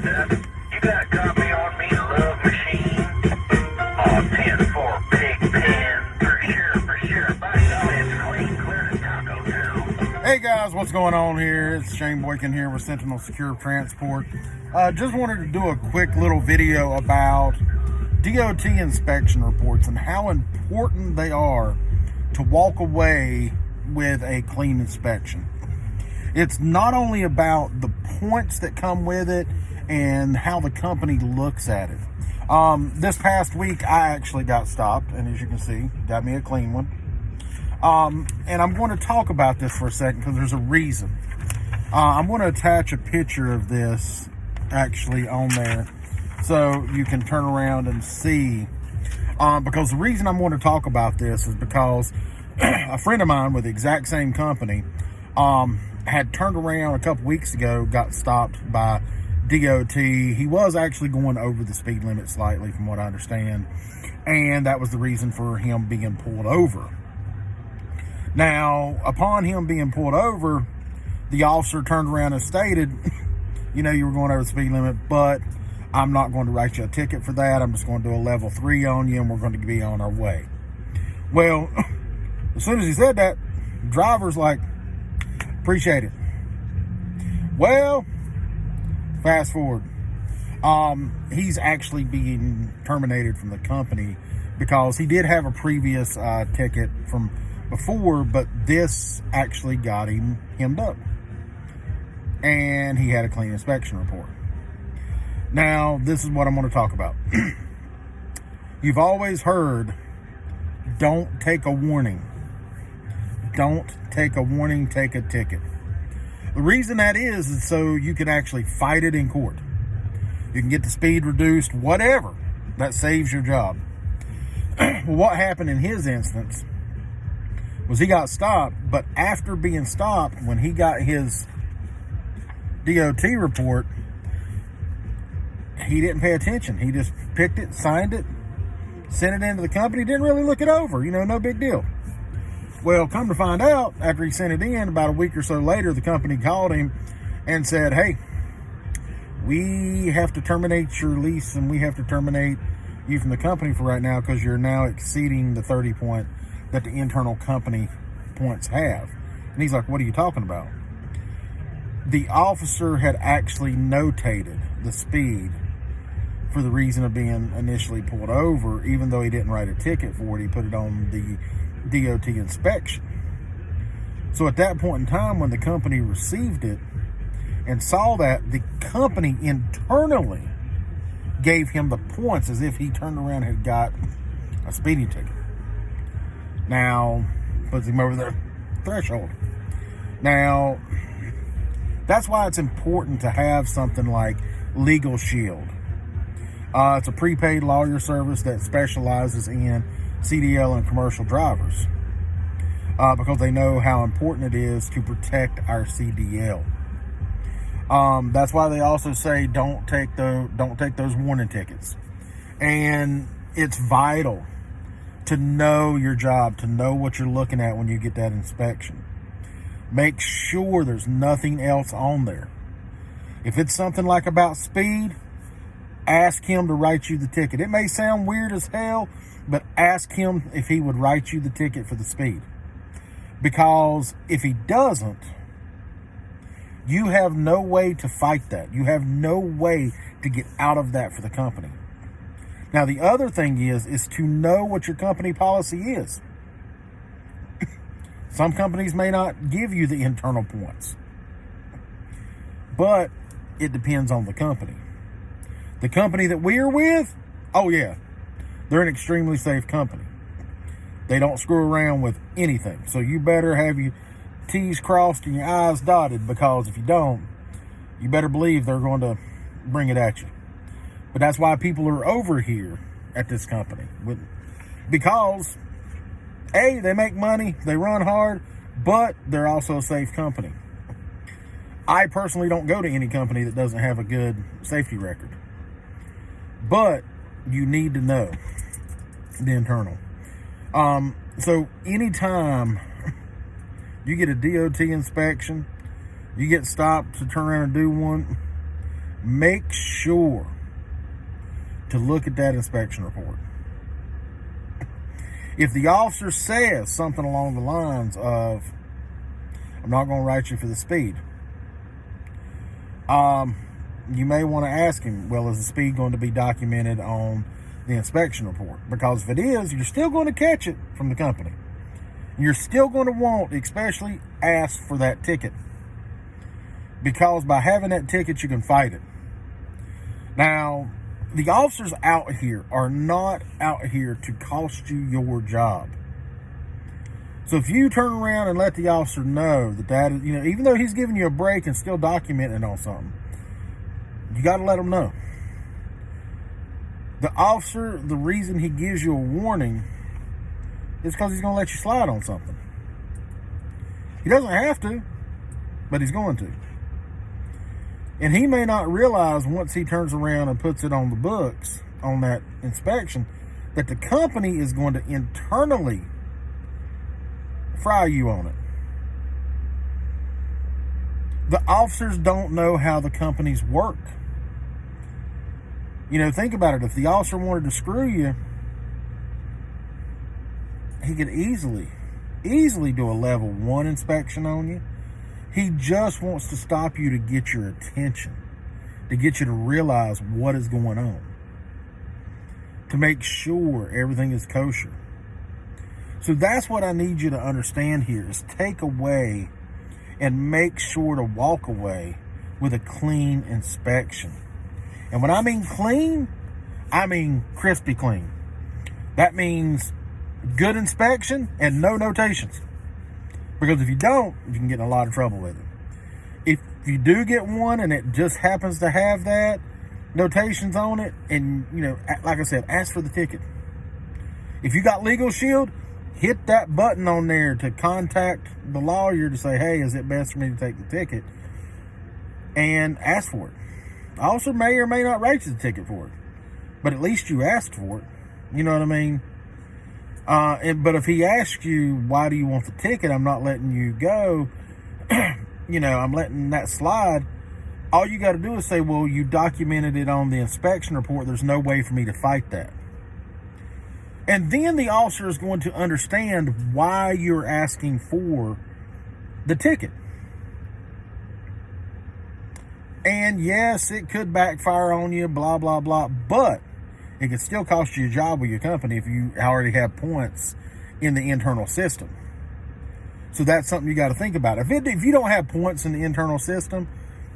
up. You got a copy on me, Love Machine? Oh, 10 for Big Pen. For sure. By God, it's clean, clear to Taco Town. Hey guys, what's going on here? It's Shane Boykin here with Sentinel Secure Transport. Just wanted to do a quick little video about DOT inspection reports and how important they are to walk away with a clean inspection. It's not only about the points that come with it and how the company looks at it. This past week, I actually got stopped, and as you can see, got me a clean one. And I'm going to talk about this for a second because there's a reason. I'm going to attach a picture of this actually on there so you can turn around and see. Because the reason I'm going to talk about this is because a friend of mine with the exact same company had turned around a couple weeks ago, got stopped by DOT. He was actually going over the speed limit slightly, from what I understand, and that was the reason for him being pulled over. Now, upon him being pulled over, the officer turned around and stated, you know, you were going over the speed limit, but I'm not going to write you a ticket for that. I'm just going to do a level 3 on you, and we're going to be on our way. Well, as soon as he said that, the driver's like, appreciate it. Well, fast forward. He's actually being terminated from the company because he did have a previous ticket from before, but this actually got him hemmed up. And he had a clean inspection report. Now, this is what I'm going to talk about. You've always heard, don't take a warning. Don't take a warning, take a ticket. The reason that is so you can actually fight it in court. You can get the speed reduced, whatever. That saves your job. Well, what happened in his instance was he got stopped, but after being stopped, when he got his DOT report, he didn't pay attention. He just picked it, signed it, sent it into the company, didn't really look it over, no big deal. Well, come to find out, after he sent it in, about a week or so later, the company called him and said, hey, we have to terminate your lease and we have to terminate you from the company for right now because you're now exceeding the 30 point that the internal company points have. And he's like, what are you talking about? The officer had actually notated the speed for the reason of being initially pulled over, even though he didn't write a ticket for it. He put it on the DOT inspection. So at that point in time, when the company received it and saw that, the company internally gave him the points as if he turned around and had got a speeding ticket. Now, puts him over the threshold. Now, that's why it's important to have something like Legal Shield. It's a prepaid lawyer service that specializes in CDL and commercial drivers because they know how important it is to protect our CDL. That's why they also say don't take those warning tickets. And it's vital to know your job, to know what you're looking at when you get that inspection. Make sure there's nothing else on there. If it's something like about speed, ask him to write you the ticket. It may sound weird as hell, but ask him if he would write you the ticket for the speed. Because if he doesn't, you have no way to fight that. You have no way to get out of that for the company. Now, the other thing is to know what your company policy is. Some companies may not give you the internal points, but it depends on the company. The company that we are with, oh yeah, they're an extremely safe company. They don't screw around with anything. So you better have your T's crossed and your I's dotted, because if you don't, you better believe they're going to bring it at you. But that's why people are over here at this company. Because, A, they make money, they run hard, but they're also a safe company. I personally don't go to any company that doesn't have a good safety record. But you need to know the internal. So anytime you get a DOT inspection, you get stopped to turn around and do one, make sure to look at that inspection report. If the officer says something along the lines of, I'm not going to write you for the speed, you may want to ask him, well, is the speed going to be documented on the inspection report? Because if it is, you're still going to catch it from the company. You're still going to want, especially, ask for that ticket. Because by having that ticket, you can fight it. Now, the officers out here are not out here to cost you your job. So if you turn around and let the officer know that is, even though he's giving you a break and still documenting on something, you got to let him know. The officer, the reason he gives you a warning is because he's going to let you slide on something. He doesn't have to, but he's going to. And he may not realize once he turns around and puts it on the books on that inspection that the company is going to internally fry you on it. The officers don't know how the companies work. Think about it. If the officer wanted to screw you, he could easily do a level 1 inspection on you. He just wants to stop you to get your attention, to get you to realize what is going on, to make sure everything is kosher. So that's what I need you to understand here is take away and make sure to walk away with a clean inspection. And when I mean clean, I mean crispy clean. That means good inspection and no notations. Because if you don't, you can get in a lot of trouble with it. If you do get one and it just happens to have that notations on it, and, like I said, ask for the ticket. If you got Legal Shield, hit that button on there to contact the lawyer to say, hey, is it best for me to take the ticket? And ask for it. The officer may or may not write you the ticket for it, but at least you asked for it. You know what I mean? But if he asks you, why do you want the ticket? I'm not letting you go. I'm letting that slide. All you got to do is say, well, you documented it on the inspection report. There's no way for me to fight that. And then the officer is going to understand why you're asking for the ticket. And yes, it could backfire on you, blah, blah, blah. But it could still cost you a job with your company if you already have points in the internal system. So that's something you got to think about. If you don't have points in the internal system,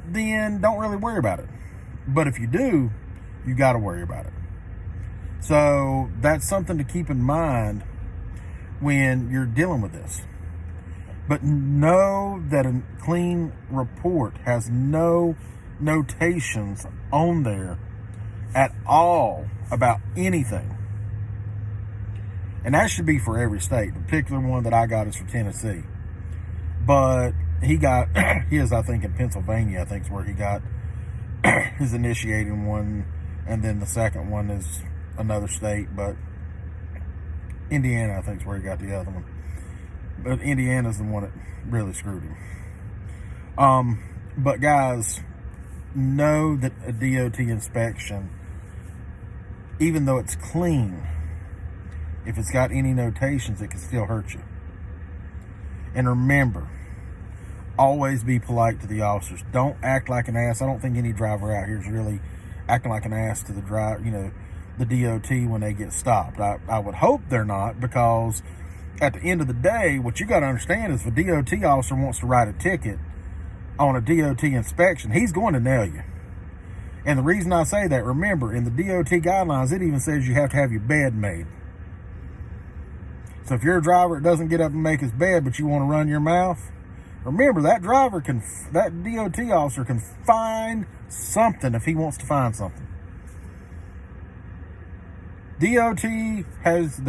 then don't really worry about it. But if you do, you got to worry about it. So that's something to keep in mind when you're dealing with this. But know that a clean report has no notations on there at all about anything. And that should be for every state. The particular one that I got is for Tennessee. But he got his, I think, in Pennsylvania, I think is where he got his initiating one. And then the second one is another state, but Indiana, I think, is where he got the other one. But Indiana's the one that really screwed him. But guys, know that a DOT inspection, even though it's clean, if it's got any notations, it can still hurt you. And remember, always be polite to the officers. Don't act like an ass. I don't think any driver out here is really acting like an ass to the driver, the DOT when they get stopped. I would hope they're not, because at the end of the day, what you got to understand is if a DOT officer wants to write a ticket on a DOT inspection, he's going to nail you. And the reason I say that, remember, in the DOT guidelines, it even says you have to have your bed made. So if you're a driver that doesn't get up and make his bed, but you want to run your mouth, remember that that DOT officer can find something if he wants to find something. DOT has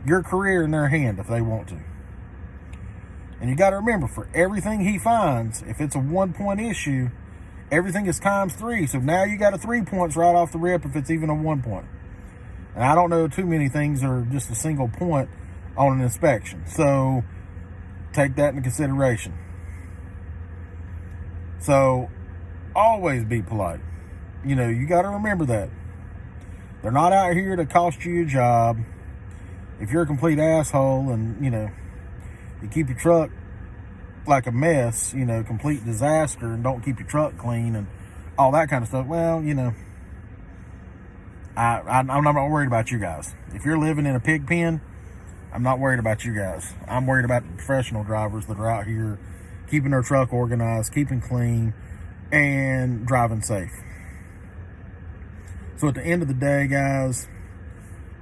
your career in their hand if they want to. And you got to remember, for everything he finds, if it's a 1-point issue, everything is times 3. So now you got a 3 points right off the rip if it's even a 1 point. And I don't know too many things are just a single point on an inspection. So take that into consideration. So always be polite. You got to remember that. They're not out here to cost you a job. If you're a complete asshole and, you keep your truck like a mess, complete disaster, and don't keep your truck clean and all that kind of stuff, well, I'm not worried about you guys. If you're living in a pig pen, I'm not worried about you guys. I'm worried about the professional drivers that are out here keeping their truck organized, keeping clean, and driving safe. So at the end of the day, guys,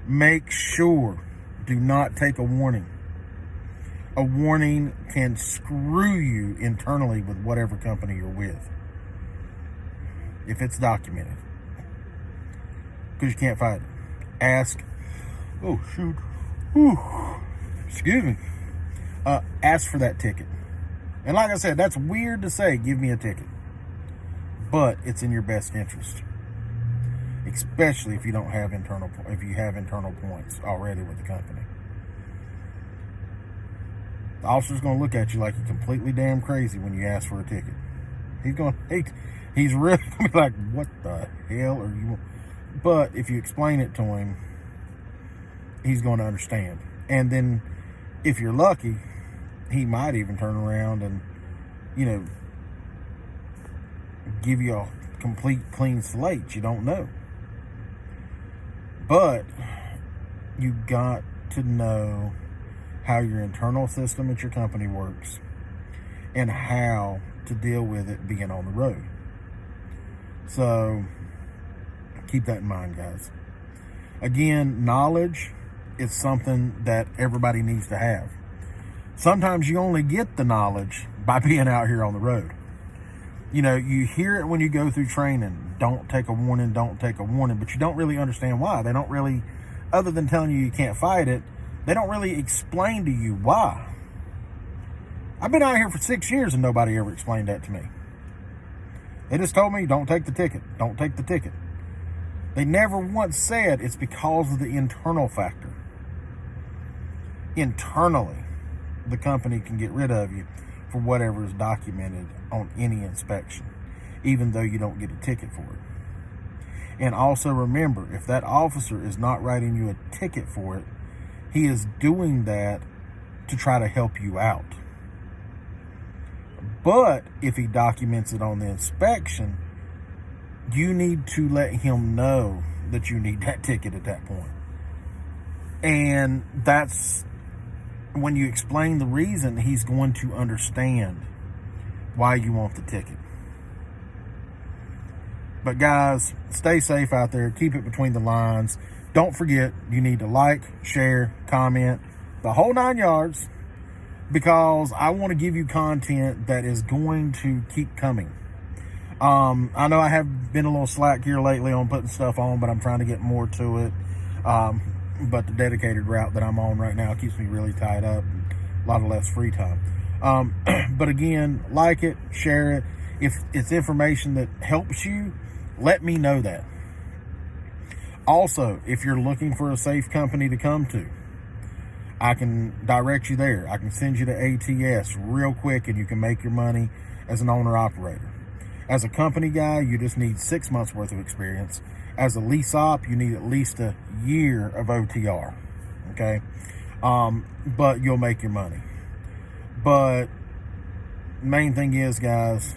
make sure, do not take a warning. A warning can screw you internally with whatever company you're with, if it's documented, because you can't fight it. Ask, oh shoot, whew, excuse me, ask for that ticket. And like I said, that's weird to say, give me a ticket, but it's in your best interest, especially if you have internal points already with the company. The officer's going to look at you like you're completely damn crazy when you ask for a ticket. He's really going to be like, what the hell are you? But if you explain it to him, he's going to understand. And then if you're lucky, he might even turn around and, give you a complete clean slate. You don't know. But you got to know how your internal system at your company works and how to deal with it being on the road. So keep that in mind, guys. Again, knowledge is something that everybody needs to have. Sometimes you only get the knowledge by being out here on the road. You hear it when you go through training. Don't take a warning, don't take a warning. But you don't really understand why. They don't really, other than telling you can't fight it, they don't really explain to you why. I've been out here for 6 years and nobody ever explained that to me. They just told me, don't take the ticket. Don't take the ticket. They never once said it's because of the internal factor. Internally, the company can get rid of you for whatever is documented on any inspection, even though you don't get a ticket for it. And also remember, if that officer is not writing you a ticket for it, he is doing that to try to help you out. But if he documents it on the inspection, you need to let him know that you need that ticket at that point. And that's when you explain the reason, he's going to understand why you want the ticket. But guys, stay safe out there. Keep it between the lines. Don't forget, you need to like, share, comment, the whole 9 yards, because I want to give you content that is going to keep coming. I know I have been a little slack here lately on putting stuff on, but I'm trying to get more to it. But the dedicated route that I'm on right now keeps me really tied up, a lot of less free time. But again, like it, share it. If it's information that helps you, let me know that. Also, if you're looking for a safe company to come to, I can direct you there. I can send you to ATS real quick and you can make your money as an owner-operator. As a company guy, you just need 6 months worth of experience. As a lease op, you need at least a year of OTR, okay? But you'll make your money. But main thing is, guys,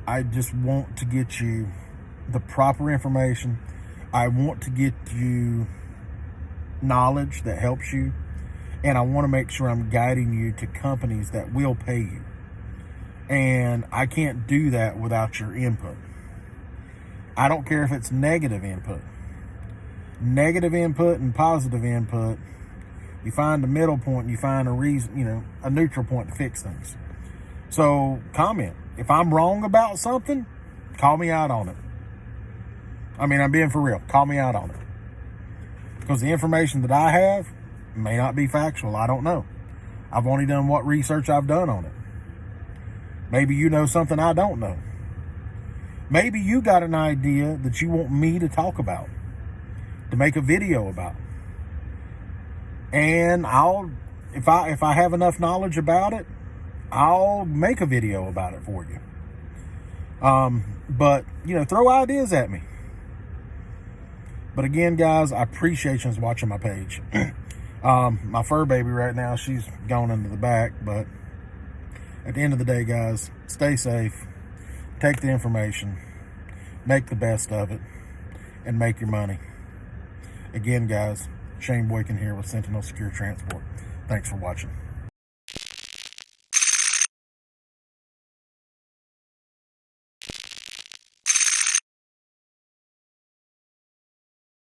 I just want to get you the proper information. I want to get you knowledge that helps you. And I want to make sure I'm guiding you to companies that will pay you. And I can't do that without your input. I don't care if it's negative input. Negative input and positive input, you find the middle point and you find a reason, a neutral point to fix things. So comment. If I'm wrong about something, call me out on it. I'm being for real. Call me out on it. Because the information that I have may not be factual. I don't know. I've only done what research I've done on it. Maybe you know something I don't know. Maybe you got an idea that you want me to talk about, to make a video about. And if I have enough knowledge about it, I'll make a video about it for you. But, throw ideas at me. But again, guys, I appreciate you watching my page. My fur baby right now, she's going into the back. But at the end of the day, guys, stay safe. Take the information. Make the best of it. And make your money. Again, guys, Shane Boykin here with Sentinel Secure Transport. Thanks for watching.